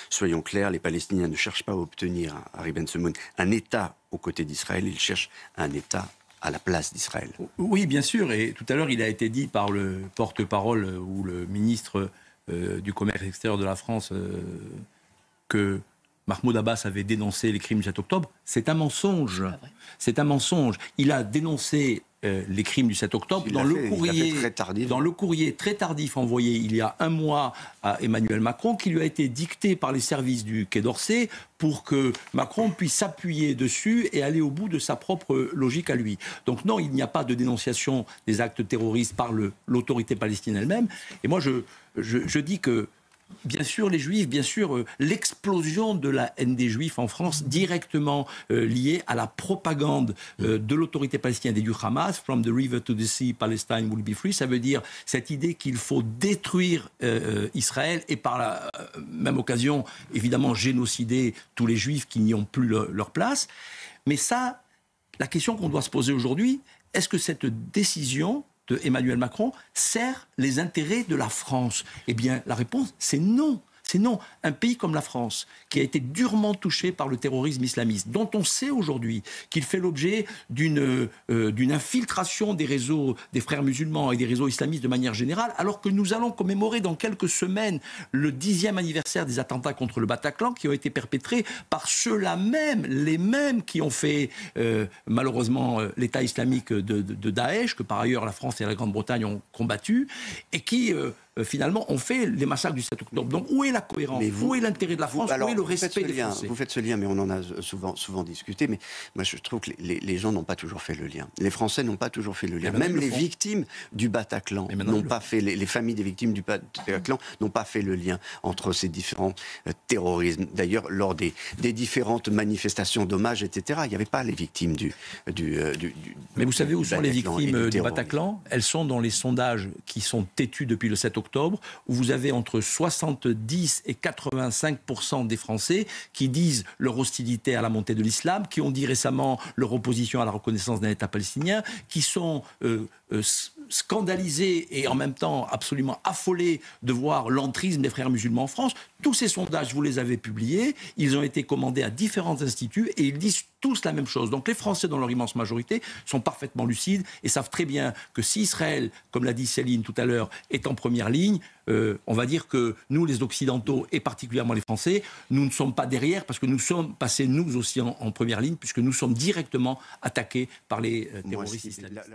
soyons clairs, les Palestiniens ne cherchent pas à obtenir, Harry Ben-Semoun, un État aux côtés d'Israël, ils cherchent un État à la place d'Israël. Oui, bien sûr, et tout à l'heure, il a été dit par le porte-parole ou le ministre du commerce extérieur de la France que Mahmoud Abbas avait dénoncé les crimes du 7 octobre. C'est un mensonge. C'est un mensonge. Il a dénoncé les crimes du 7 octobre dans le courrier très tardif envoyé il y a un mois à Emmanuel Macron, qui lui a été dicté par les services du Quai d'Orsay pour que Macron puisse s'appuyer dessus et aller au bout de sa propre logique à lui. Donc non, il n'y a pas de dénonciation des actes terroristes par l'autorité palestinienne elle-même. Et moi, je dis que bien sûr, les Juifs, bien sûr, l'explosion de la haine des Juifs en France, directement liée à la propagande de l'autorité palestinienne et du Hamas, « From the river to the sea, Palestine will be free », ça veut dire cette idée qu'il faut détruire Israël et par la même occasion, évidemment, génocider tous les Juifs qui n'y ont plus leur place. Mais ça, la question qu'on doit se poser aujourd'hui, est-ce que cette décision de Emmanuel Macron sert les intérêts de la France? Eh bien, la réponse, c'est non. C'est non. Un pays comme la France, qui a été durement touché par le terrorisme islamiste, dont on sait aujourd'hui qu'il fait l'objet d'une infiltration des réseaux des frères musulmans et des réseaux islamistes de manière générale, alors que nous allons commémorer dans quelques semaines le 10e anniversaire des attentats contre le Bataclan qui ont été perpétrés par ceux-là même, les mêmes qui ont fait malheureusement l'État islamique de Daesh, que par ailleurs la France et la Grande-Bretagne ont combattu, et qui finalement, on fait les massacres du 7 octobre. Donc, où est la cohérence? Où est l'intérêt de la France? Où est le respect des Français? Vous faites ce lien, mais on en a souvent discuté. Mais moi, je trouve que les gens n'ont pas toujours fait le lien. Les Français n'ont pas toujours fait le lien. Même les victimes du Bataclan n'ont pas fait... Les familles des victimes du Bataclan n'ont pas fait le lien entre ces différents terrorismes. D'ailleurs, lors des différentes manifestations d'hommage, etc., il n'y avait pas les victimes du Mais vous savez où sont les victimes du Bataclan? Elles sont dans les sondages qui sont têtus depuis le 7 octobre, où vous avez entre 70 et 85% des Français qui disent leur hostilité à la montée de l'islam, qui ont dit récemment leur opposition à la reconnaissance d'un État palestinien, qui sont scandalisés et en même temps absolument affolés de voir l'entrisme des frères musulmans en France. Tous ces sondages, vous les avez publiés, ils ont été commandés à différents instituts et ils disent tous la même chose. Donc les Français, dans leur immense majorité, sont parfaitement lucides et savent très bien que si Israël, comme l'a dit Céline tout à l'heure, est en première ligne, on va dire que nous, les Occidentaux, et particulièrement les Français, nous ne sommes pas derrière parce que nous sommes passés, nous aussi, en première ligne, puisque nous sommes directement attaqués par les terroristes islamistes.